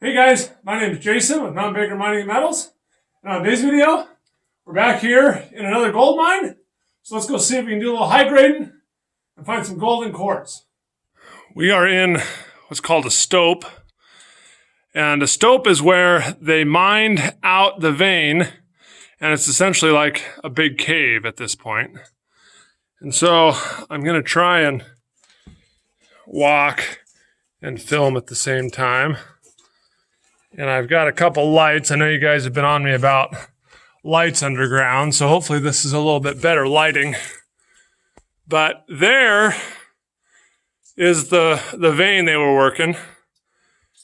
Hey guys, my name is Jason with Mount Baker Mining and Metals. And on today's video, we're back here in another gold mine. So let's go see if we can do a little high grading and find some gold and quartz. We are in what's called a stope. And a stope is where they mined out the vein, and it's essentially like a big cave at this point. And so I'm going to try and walk and film at the same time. And I've got a couple lights. I know you guys have been on me about lights underground, so hopefully this is a little bit better lighting. But there is the vein they were working.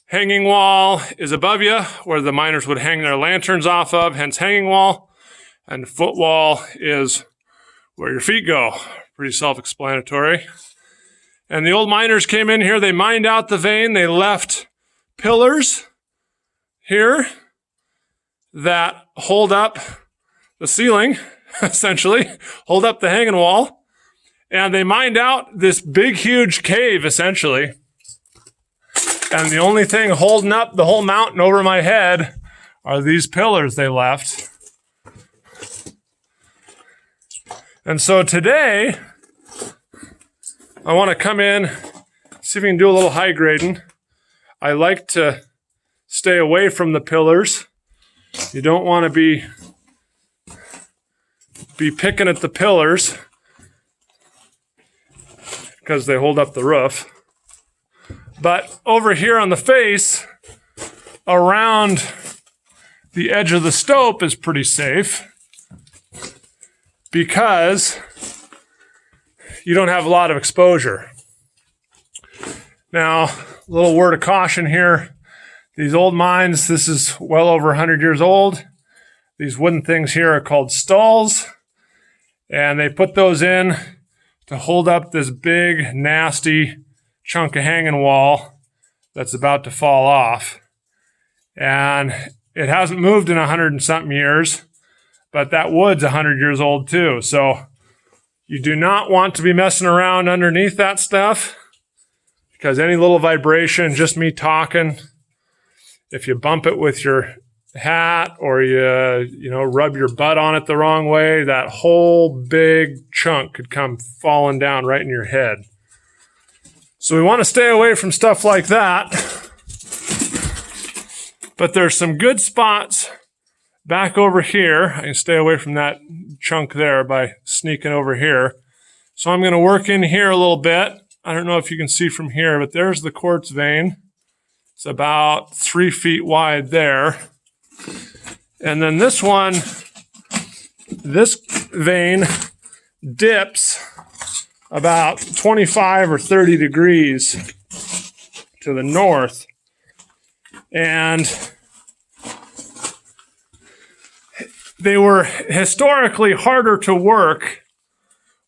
Hanging wall is above you, where the miners would hang their lanterns off of, hence hanging wall. And foot wall is where your feet go. Pretty self-explanatory. And the old miners came in here, they mined out the vein, they left pillars here that hold up the ceiling, essentially, hold up the hanging wall. And they mined out this big, huge cave, essentially. And the only thing holding up the whole mountain over my head are these pillars they left. And so today, I want to come in, see if we can do a little high grading. I like to stay away from the pillars. You don't want to be picking at the pillars because they hold up the roof. But over here on the face, around the edge of the stope is pretty safe because you don't have a lot of exposure. Now, a little word of caution here. These old mines, this is well over 100 years old. These wooden things here are called stalls, and they put those in to hold up this big, nasty chunk of hanging wall that's about to fall off. And it hasn't moved in 100 and something years, but that wood's 100 years old too. So you do not want to be messing around underneath that stuff, because any little vibration, just me talking, if you bump it with your hat or you rub your butt on it the wrong way, that whole big chunk could come falling down right in your head. So we want to stay away from stuff like that. But there's some good spots back over here. I can stay away from that chunk there by sneaking over here. So I'm going to work in here a little bit. I don't know if you can see from here, but there's the quartz vein. It's about 3 feet wide there. And then this vein dips about 25 or 30 degrees to the north. And they were historically harder to work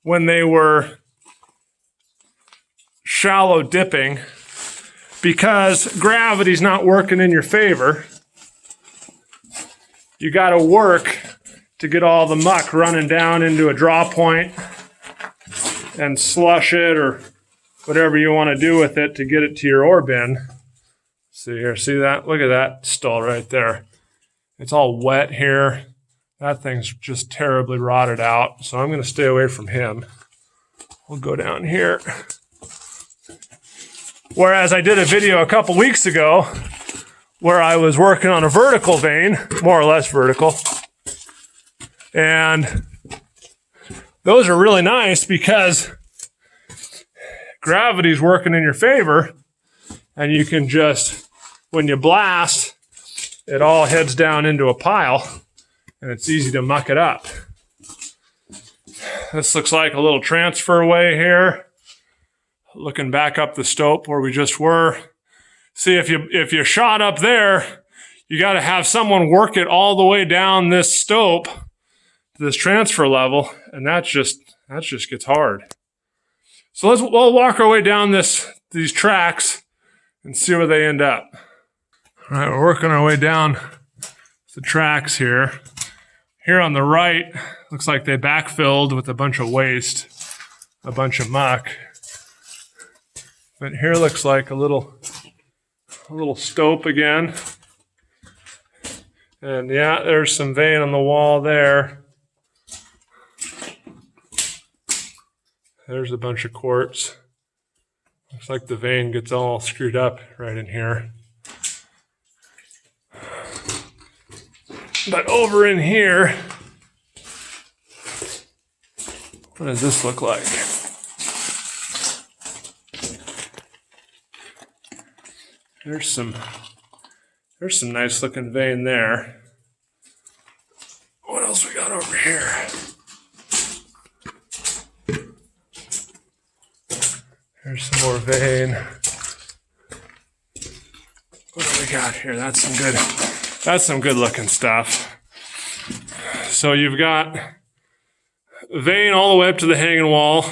when they were shallow dipping, because gravity's not working in your favor. You got to work to get all the muck running down into a draw point and slush it or whatever you want to do with it to get it to your ore bin. See here, see that? Look at that stall right there. It's all wet here. That thing's just terribly rotted out, so I'm going to stay away from him. We'll go down here. Whereas I did a video a couple weeks ago where I was working on a vertical vein, more or less vertical. And those are really nice because gravity's working in your favor, and you can just, when you blast, it all heads down into a pile, and it's easy to muck it up. This looks like a little transfer way here. Looking back up the stope where we just were. See, if you shot up there, you got to have someone work it all the way down this stope to this transfer level, and that just gets hard. So we'll walk our way down these tracks and see where they end up. All right, we're working our way down the tracks here. Here on the right, looks like they backfilled with a bunch of waste, a bunch of muck. But here looks like a little a little stope again. And yeah, there's some vein on the wall there. There's a bunch of quartz. Looks like the vein gets all screwed up right in here. But over in here, what does this look like? There's some nice looking vein there. What else we got over here? There's some more vein. What do we got here? That's some good looking stuff. So you've got vein all the way up to the hanging wall.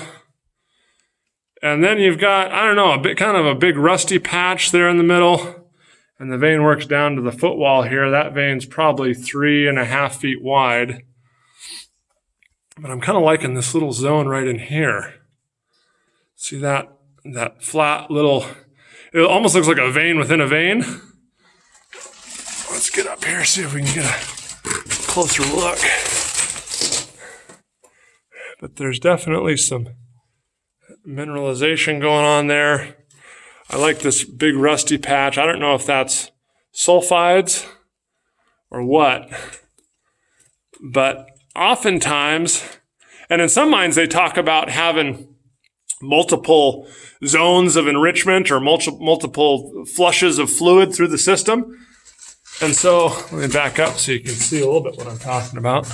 And then you've got, I don't know, kind of a big rusty patch there in the middle. And the vein works down to the footwall here. That vein's probably 3.5 feet wide. But I'm kind of liking this little zone right in here. See that flat little, it almost looks like a vein within a vein. Let's get up here, see if we can get a closer look. But there's definitely some mineralization going on there. I like this big rusty patch. I don't know if that's sulfides or what, but oftentimes, and in some mines they talk about having multiple zones of enrichment or multiple flushes of fluid through the system. And so, let me back up so you can see a little bit what I'm talking about.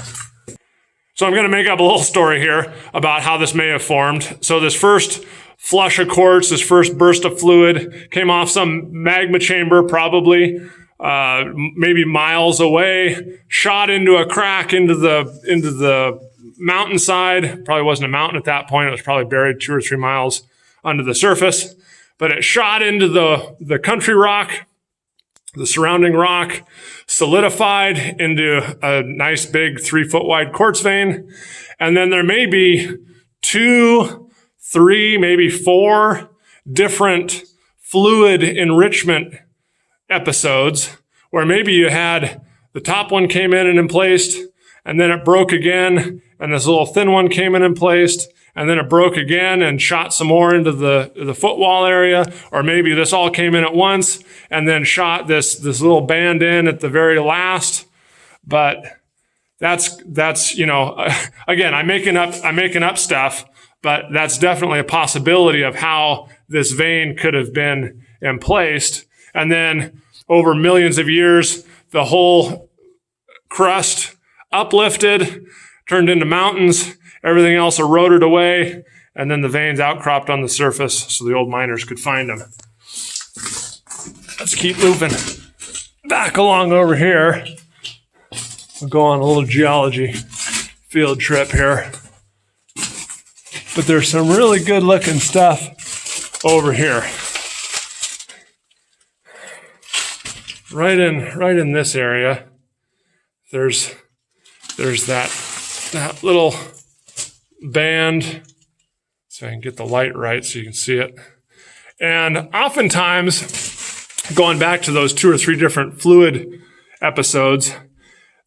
So I'm going to make up a little story here about how this may have formed. So this first flush of quartz, this first burst of fluid came off some magma chamber, probably maybe miles away, shot into a crack into the mountainside. Probably wasn't a mountain at that point. It was probably buried 2 or 3 miles under the surface. But it shot into the country rock, the surrounding rock, solidified into a nice big 3-foot wide quartz vein. And then there may be 2, 3, maybe 4 different fluid enrichment episodes where maybe you had the top one came in and emplaced, and then it broke again, and this little thin one came in and placed, and then it broke again and shot some more into the footwall area, or maybe this all came in at once and then shot this little band in at the very last. But that's you know, again, I'm making up stuff, but that's definitely a possibility of how this vein could have been emplaced. And then over millions of years, the whole crust uplifted, turned into mountains, everything else eroded away, and then the veins outcropped on the surface so the old miners could find them. Let's keep moving back along over here. We'll go on a little geology field trip here. But there's some really good looking stuff over here. Right in this area, there's that little band, so I can get the light right so you can see it. And oftentimes, going back to those 2 or 3 different fluid episodes,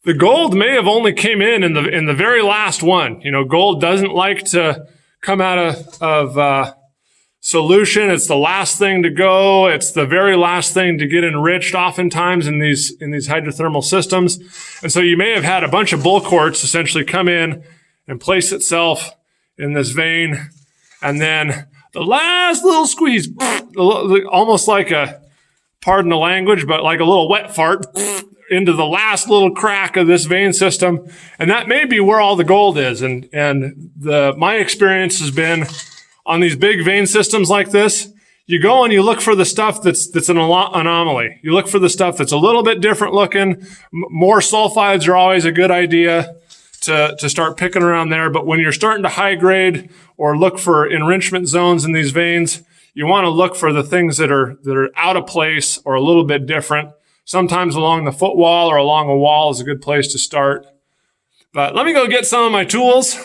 the gold may have only came in the very last one. You know, gold doesn't like to come out of solution. It's the last thing to go. It's the very last thing to get enriched oftentimes in these hydrothermal systems. And so you may have had a bunch of bull quartz essentially come in and place itself in this vein. And then the last little squeeze, almost like a, pardon the language, but like a little wet fart into the last little crack of this vein system. And that may be where all the gold is. And my experience has been on these big vein systems like this, you go and you look for the stuff that's an anomaly. You look for the stuff that's a little bit different looking. More sulfides are always a good idea to start picking around there. But when you're starting to high grade or look for enrichment zones in these veins, you want to look for the things that are out of place or a little bit different. Sometimes along the footwall or along a wall is a good place to start. But let me go get some of my tools,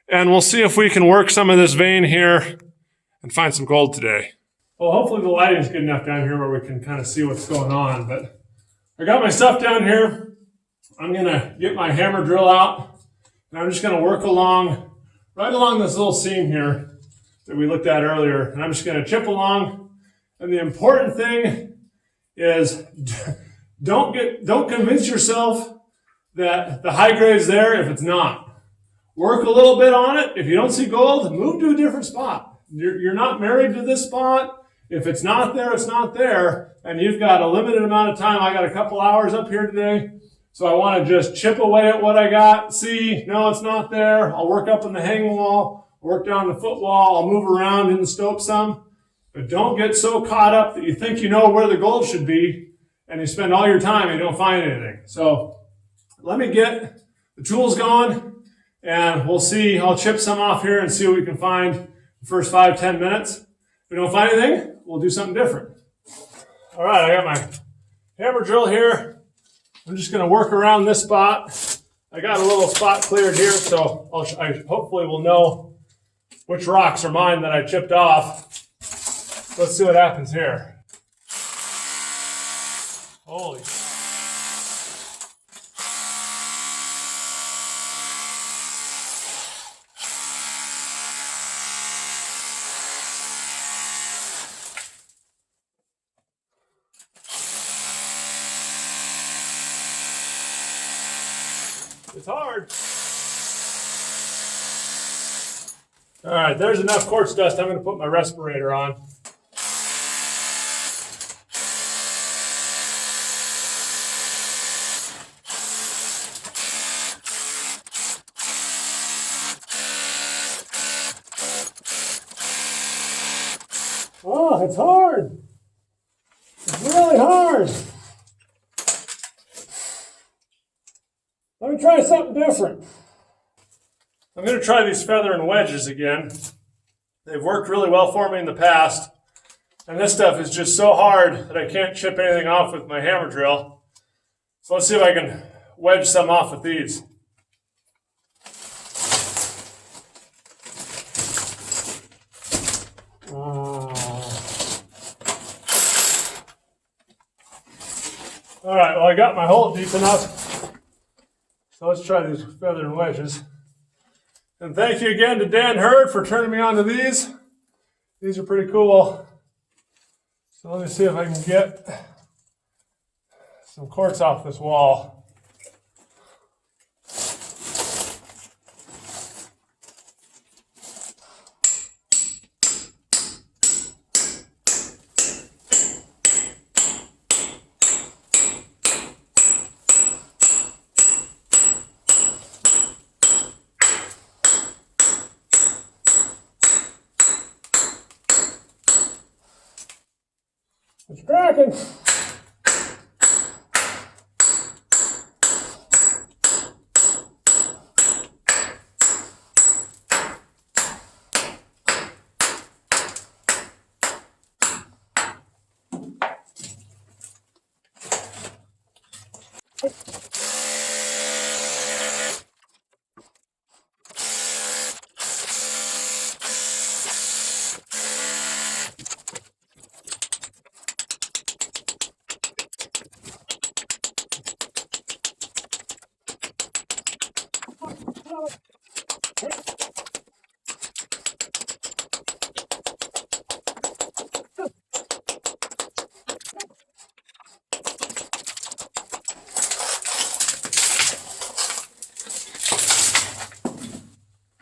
and we'll see if we can work some of this vein here and find some gold today. Well, hopefully the lighting is good enough down here where we can kind of see what's going on. But I got my stuff down here. I'm going to get my hammer drill out, and I'm just going to work right along this little seam here that we looked at earlier. And I'm just going to chip along. And the important thing is don't convince yourself that the high grade is there if it's not. Work a little bit on it. If you don't see gold, move to a different spot. You're not married to this spot. If it's not there, it's not there. And you've got a limited amount of time. I got a couple hours up here today. So I want to just chip away at what I got. See, no, it's not there. I'll work up in the hanging wall, work down the foot wall. I'll move around in the stope some. But don't get so caught up that you think you know where the gold should be and you spend all your time and you don't find anything. So let me get the tools going and we'll see. I'll chip some off here and see what we can find the first 5-10 minutes. If we don't find anything, we'll do something different. All right, I got my hammer drill here. I'm just going to work around this spot. I got a little spot cleared here, so I hopefully will know which rocks are mine that I chipped off. Let's see what happens here. Holy. It's hard. All right, there's enough quartz dust. I'm going to put my respirator on. Oh, it's hard. It's really hard. Let me try something different. I'm going to try these feather and wedges again. They've worked really well for me in the past. And this stuff is just so hard that I can't chip anything off with my hammer drill. So let's see if I can wedge some off with these. All right, well, I got my hole deep enough. So let's try these feather and wedges. And thank you again to Dan Hurd for turning me on to these. These are pretty cool. So let me see if I can get some quartz off this wall. It's cracking.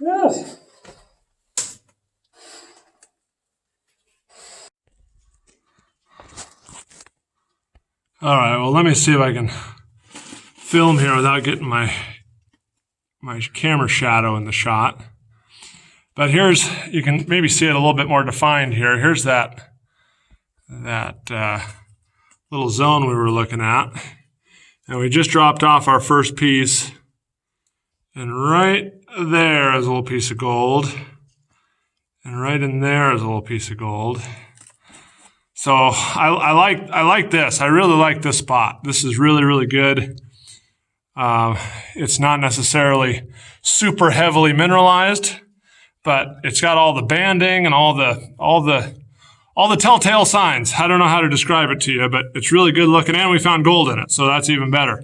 Yes. All right, well, let me see if I can film here without getting my camera shadow in the shot. But here's, you can maybe see it a little bit more defined here. Here's that little zone we were looking at. And we just dropped off our first piece. And right there is a little piece of gold. And right in there is a little piece of gold. So I like this. I really like this spot. This is really, really good. It's not necessarily super heavily mineralized, but it's got all the banding and all the all the telltale signs. I don't know how to describe it to you, but it's really good looking, and we found gold in it, so that's even better.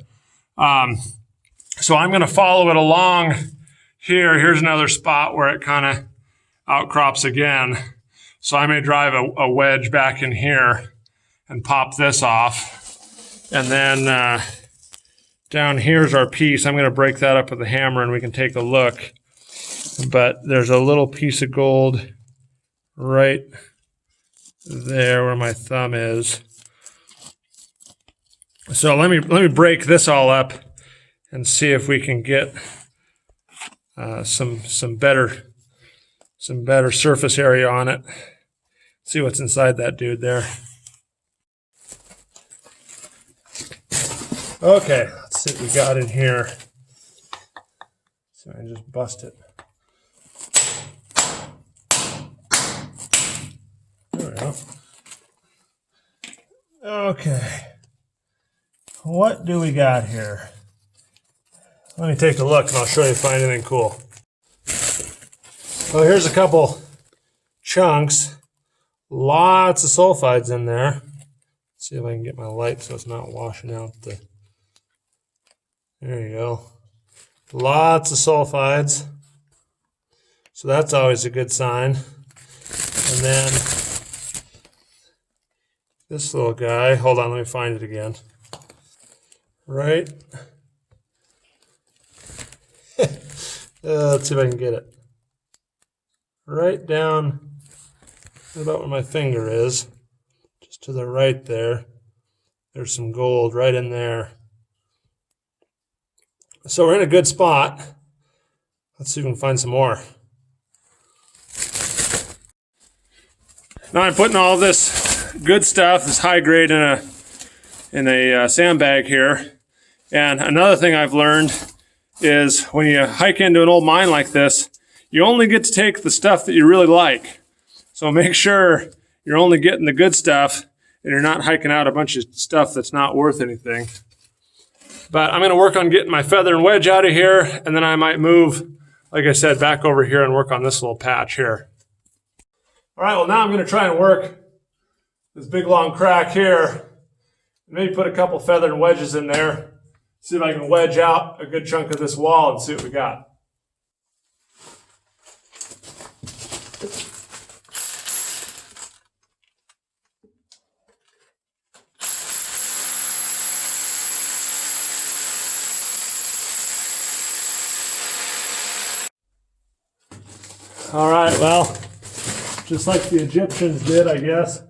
So I'm going to follow it along here. Here's another spot where it kind of outcrops again. So I may drive a wedge back in here and pop this off. And then down here's our piece. I'm going to break that up with a hammer and we can take a look. But there's a little piece of gold right there where my thumb is. So let me break this all up and see if we can get some better surface area on it. See what's inside that dude there. Okay, let's see what we got in here. So I just bust it. There we go. Okay. What do we got here? Let me take a look and I'll show you if I find anything cool. Well, here's a couple chunks. Lots of sulfides in there. Let's see if I can get my light so it's not washing out the... There you go. Lots of sulfides. So that's always a good sign. And then this little guy, hold on, let me find it again. Right. Let's see if I can get it. Right down about where my finger is, just to the right there. There's some gold right in there. So we're in a good spot. Let's see if we can find some more. Now I'm putting all this good stuff, this high grade, in a sandbag here. And another thing I've learned is when you hike into an old mine like this, you only get to take the stuff that you really like. So make sure you're only getting the good stuff and you're not hiking out a bunch of stuff that's not worth anything. But I'm going to work on getting my feather and wedge out of here, and then I might move, like I said, back over here and work on this little patch here. All right, well, now I'm going to try and work this big long crack here. Maybe put a couple feather and wedges in there. See if I can wedge out a good chunk of this wall and see what we got. All right, well, just like the Egyptians did, I guess.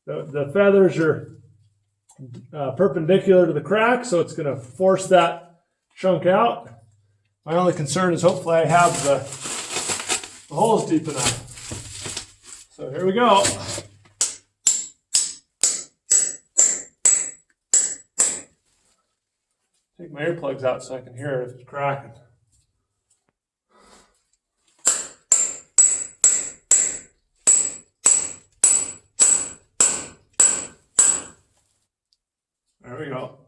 The feathers are perpendicular to the crack, so it's going to force that chunk out. My only concern is hopefully I have the holes deep enough. So here we go. Take my earplugs out so I can hear it if it's cracking. There we go.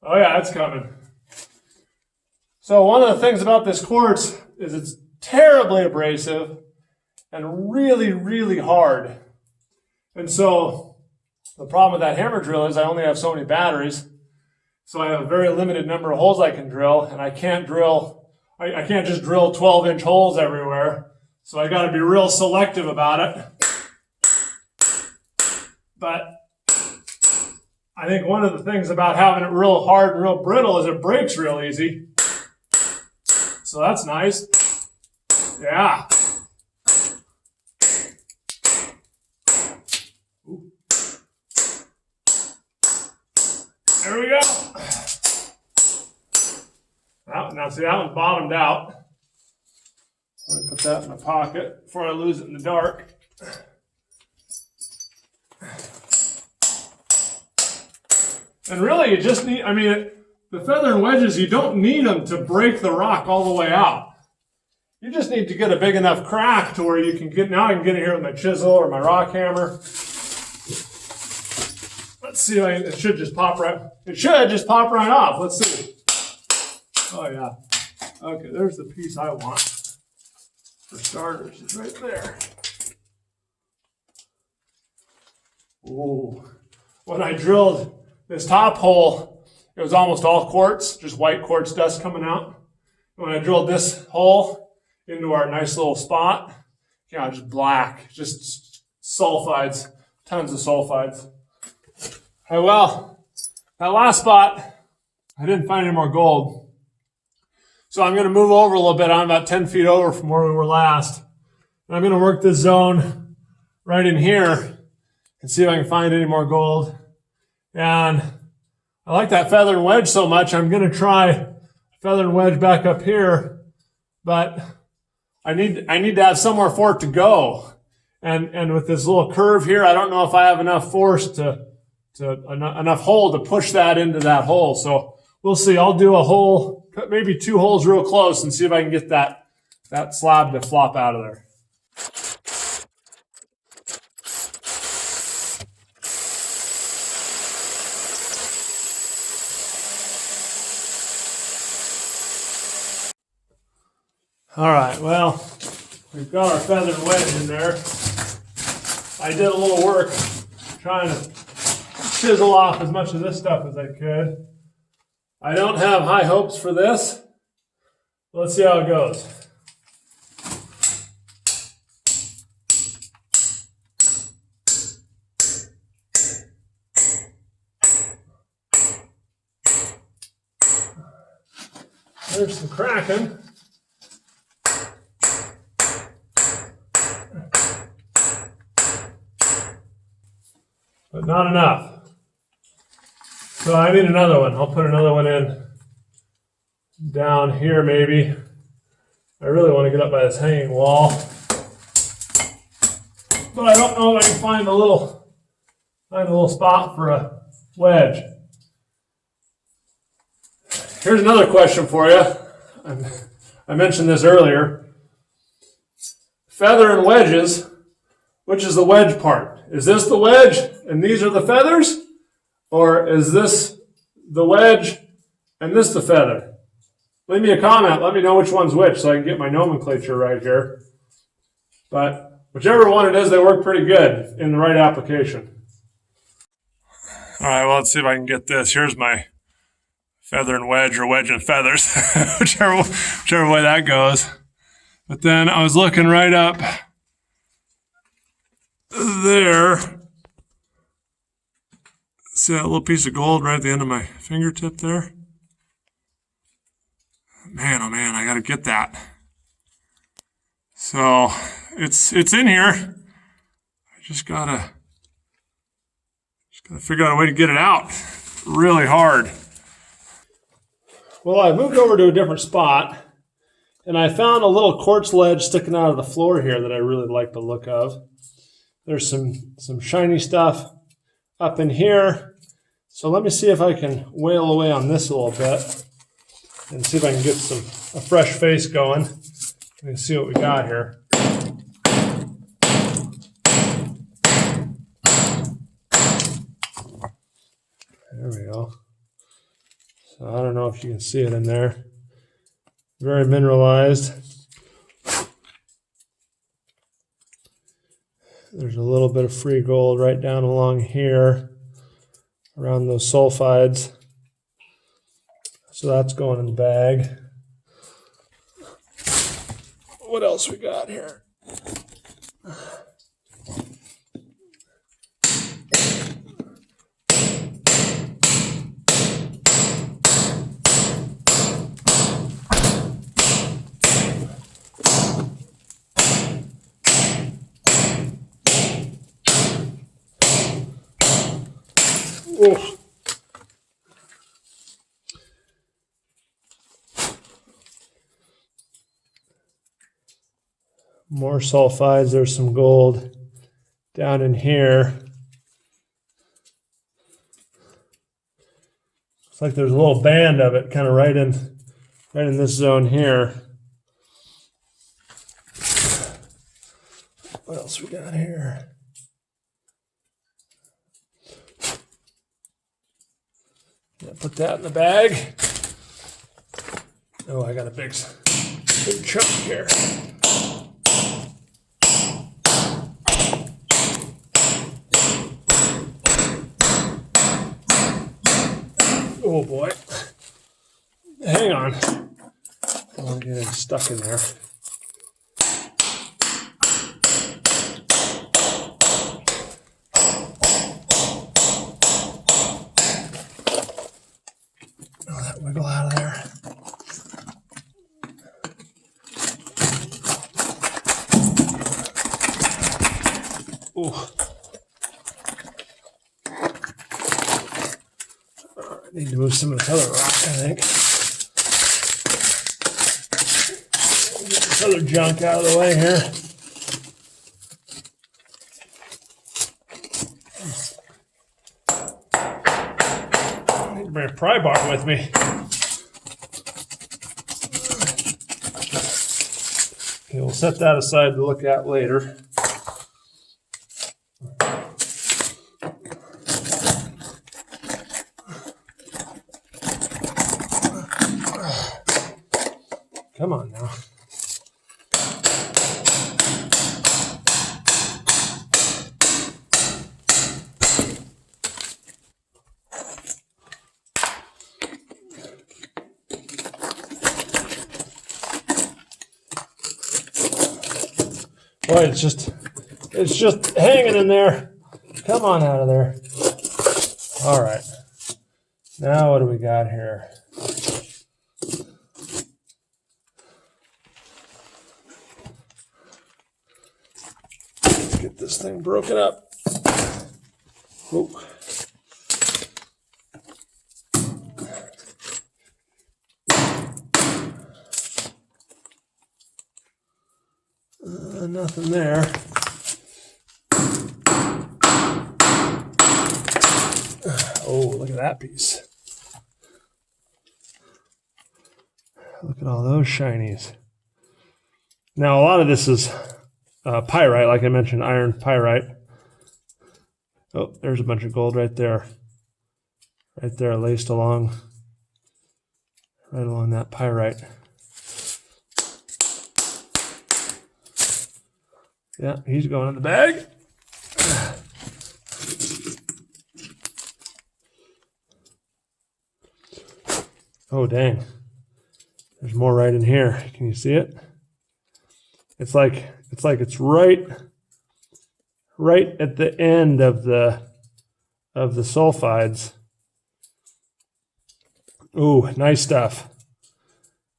Oh yeah, it's coming. So one of the things about this quartz is it's terribly abrasive and really, really hard. And so the problem with that hammer drill is I only have so many batteries. So I have a very limited number of holes I can drill, and I can't just drill 12-inch holes everywhere. So I got to be real selective about it. But I think one of the things about having it real hard and real brittle is it breaks real easy. So that's nice. Yeah. Ooh. There we go. Now see, that one bottomed out. Let me put that in my pocket before I lose it in the dark. And really, you just need, the feather and wedges, you don't need them to break the rock all the way out. You just need to get a big enough crack to where you can get, now I can get in here with my chisel or my rock hammer. Let's see, it should just pop right off. Let's see. Oh yeah. Okay, there's the piece I want. For starters, it's right there. Ooh. When I drilled this top hole, it was almost all quartz, just white quartz dust coming out. When I drilled this hole into our nice little spot, just black, just sulfides, tons of sulfides. Hey, well, that last spot, I didn't find any more gold. So I'm going to move over a little bit. I'm about 10 feet over from where we were last. And I'm going to work this zone right in here and see if I can find any more gold. And I like that feather and wedge so much, I'm going to try feather and wedge back up here, but I need to have somewhere for it to go. And with this little curve here, I don't know if I have enough force enough hole to push that into that hole. So we'll see. I'll do a hole, maybe 2 holes real close and see if I can get that slab to flop out of there. All right, well, we've got our feather and wedge in there. I did a little work trying to chisel off as much of this stuff as I could. I don't have high hopes for this. Let's see how it goes. There's some cracking. But not enough. So I need another one. I'll put another one in down here maybe. I really want to get up by this hanging wall. But I don't know if I can find a little spot for a wedge. Here's another question for you. I mentioned this earlier. Feather and wedges, which is the wedge part? Is this the wedge and these are the feathers? Or is this the wedge and this the feather? Leave me a comment. Let me know which one's which so I can get my nomenclature right here. But whichever one it is, they work pretty good in the right application. All right, well, let's see if I can get this. Here's my feather and wedge, or wedge and feathers, whichever way that goes. But then I was looking right up there. See that little piece of gold right at the end of my fingertip there? Man, oh man, I gotta get that. So it's in here. I just gotta figure out a way to get it out. Really hard. Well, I moved over to a different spot, and I found a little quartz ledge sticking out of the floor here that I really like the look of. There's some shiny stuff up in here. So let me see if I can whale away on this a little bit and see if I can get a fresh face going and see what we got here. There we go. So I don't know if you can see it in there. Very mineralized. There's a little bit of free gold right down along here around those sulfides. So that's going in the bag. What else we got here? Oh. More sulfides. There's some gold down in here. Looks like there's a little band of it kind of right in this zone here. What else we got here? Yeah, put that in the bag. Oh, I got a big chunk here. Oh boy. Hang on. I don't want to get it stuck in there. Oh, that wiggle out of there. Oh. I need to move some of this other rock, I think. Get this other junk out of the way here. I need to bring a pry bar with me. Okay, we'll set that aside to look at later. Come on now. Boy, it's just hanging in there. Come on out of there. All right. Now what do we got here? Get this thing broken up. Oh. Nothing there. Oh, look at that piece. Look at all those shinies. Now, a lot of this is pyrite, like I mentioned, iron pyrite. Oh, there's a bunch of gold right there. Right there, laced along. Right along that pyrite. Yeah, he's going in the bag. Oh, dang. There's more right in here. Can you see it? It's like it's right at the end of the sulfides. Ooh, nice stuff.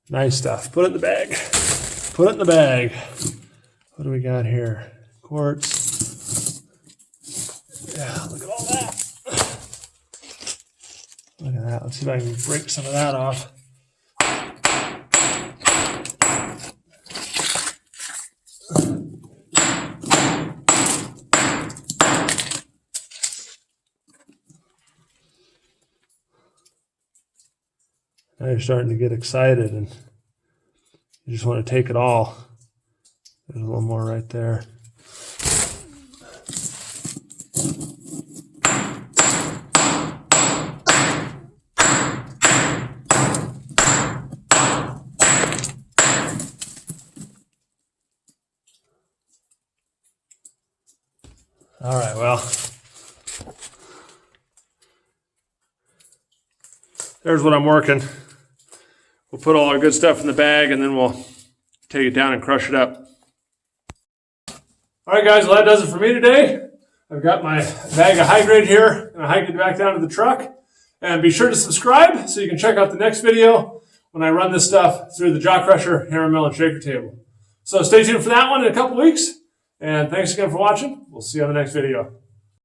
Nice stuff. Put it in the bag. Put it in the bag. What do we got here? Quartz. Yeah, look at all that. Look at that. Let's see if I can break some of that off. Now you're starting to get excited and you just want to take it all. There's a little more right there. All right, well, there's what I'm working. We'll put all our good stuff in the bag and then we'll take it down and crush it up. All right, guys, well, that does it for me today. I've got my bag of high grade here, and I hike it back down to the truck. And be sure to subscribe so you can check out the next video when I run this stuff through the jaw crusher, hammer mill, and shaker table. So stay tuned for that one in a couple weeks. And thanks again for watching. We'll see you on the next video.